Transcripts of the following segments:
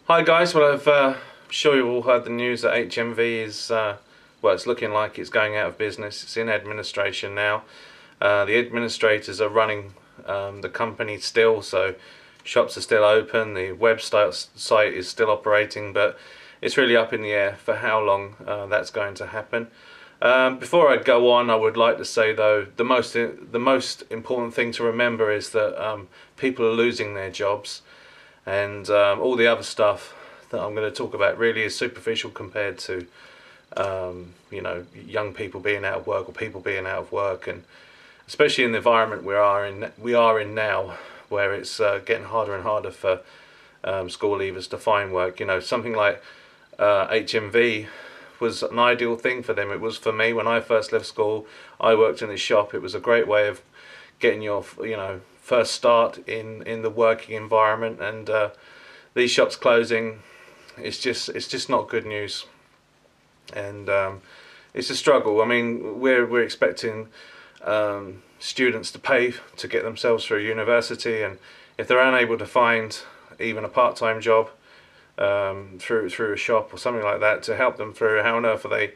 Hi guys, well I'm sure you've all heard the news that HMV is, well, it's looking like it's going out of business. It's in administration now. The administrators are running the company still, so shops are still open, the website site is still operating, but it's really up in the air for how long that's going to happen. Before I go on, I would like to say though, the most important thing to remember is that people are losing their jobs. And all the other stuff that I'm going to talk about really is superficial compared to you know, young people being out of work or people being out of work, and especially in the environment we are in now, where it's getting harder and harder for school leavers to find work. You know, something like HMV was an ideal thing for them. It was for me when I first left school. I worked in this shop. It was a great way of getting your, you know, first start in the working environment, and these shops closing, it's just not good news, and it's a struggle. I mean, we're expecting students to pay to get themselves through university, and if they're unable to find even a part-time job through a shop or something like that to help them through, how on earth are they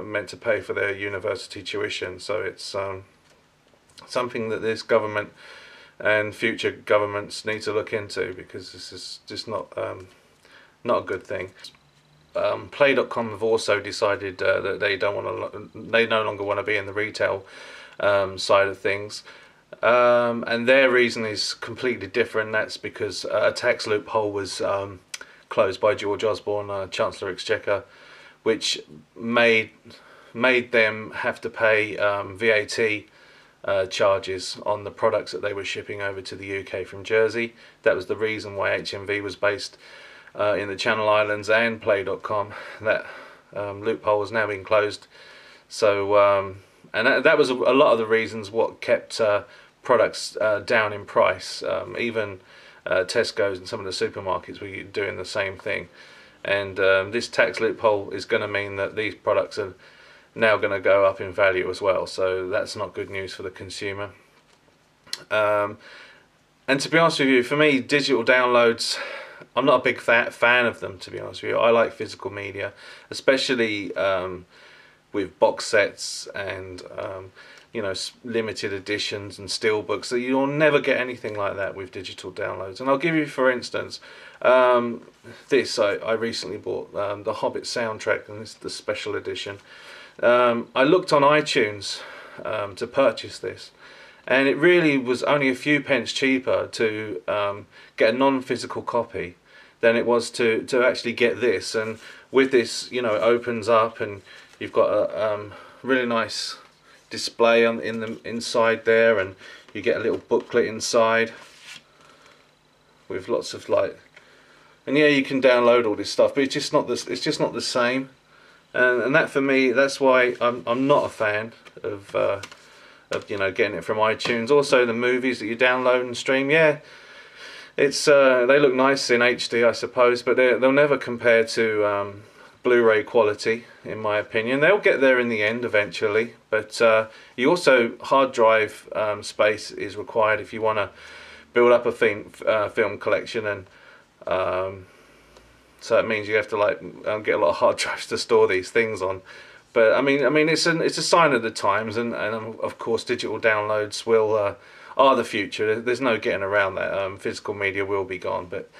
meant to pay for their university tuition? So it's something that this government and future governments need to look into, because this is just not a good thing. Play.com have also decided that they no longer want to be in the retail side of things, and their reason is completely different. That's because a tax loophole was closed by George Osborne, Chancellor Exchequer, which made them have to pay VAT charges on the products that they were shipping over to the UK from Jersey. That was the reason why HMV was based in the Channel Islands, and Play.com. That loophole has now been closed. So and that was a lot of the reasons what kept products down in price. Even Tesco's and some of the supermarkets were doing the same thing. And this tax loophole is going to mean that these products are now going to go up in value as well, so that's not good news for the consumer. And to be honest with you, for me, digital downloads, I'm not a big fan of them, to be honest with you. I like physical media, especially with box sets and you know, limited editions and steelbooks. So you'll never get anything like that with digital downloads. And I'll give you, for instance, this I recently bought, the Hobbit soundtrack, and this is the special edition. I looked on iTunes to purchase this, and it really was only a few pence cheaper to get a non-physical copy than it was to actually get this. And with this, you know, it opens up and you've got a really nice display in the inside there, and you get a little booklet inside with lots of and yeah, you can download all this stuff, but it's just not the same. And that, for me, that's why I'm not a fan of you know, getting it from iTunes. Also, the movies that you download and stream, yeah, it's they look nice in HD, I suppose, but they'll never compare to Blu-ray quality, in my opinion. They'll get there in the end eventually, but you also, hard drive space is required if you want to build up a film collection, and so it means you have to get a lot of hard drives to store these things on. But I mean, it's a sign of the times, and of course, digital downloads are the future. There's no getting around that. Physical media will be gone, but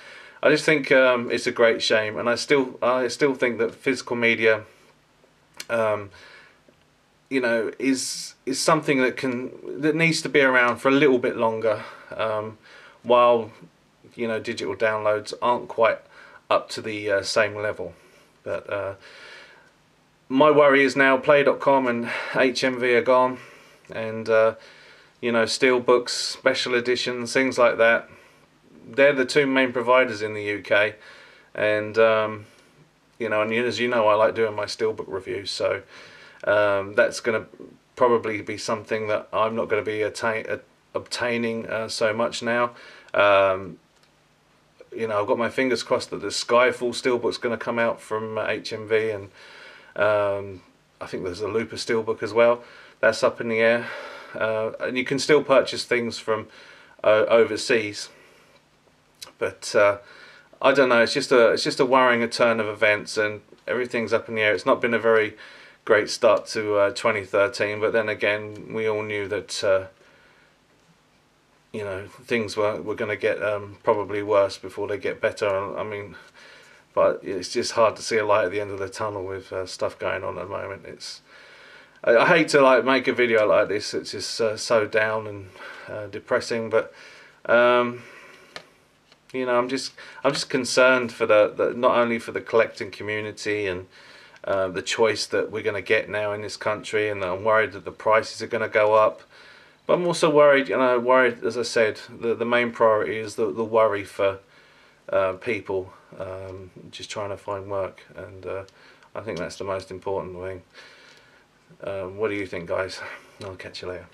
I just think it's a great shame, and I still think that physical media, you know, is something that needs to be around for a little bit longer, while, you know, digital downloads aren't quite up to the same level. But my worry is now Play.com and HMV are gone, and you know, steelbooks, special editions, things like that. They're the two main providers in the UK, and you know, and as you know, I like doing my steelbook reviews, so that's going to probably be something that I'm not going to be obtaining so much now. You know, I've got my fingers crossed that the Skyfall steelbook's going to come out from HMV, and I think there's a Looper steelbook as well. That's up in the air, and you can still purchase things from overseas, but I don't know. It's just a worrying turn of events, and everything's up in the air. It's not been a very great start to 2013, but then again, we all knew that things were going to get probably worse before they get better. I mean, but it's just hard to see a light at the end of the tunnel with stuff going on at the moment. I hate to like make a video like this. It's just so down and depressing, but. I'm just concerned for the not only for the collecting community and the choice that we're going to get now in this country, and I'm worried that the prices are going to go up. But I'm also worried, as I said, the main priority is the worry for people just trying to find work, and I think that's the most important thing. What do you think, guys? I'll catch you later.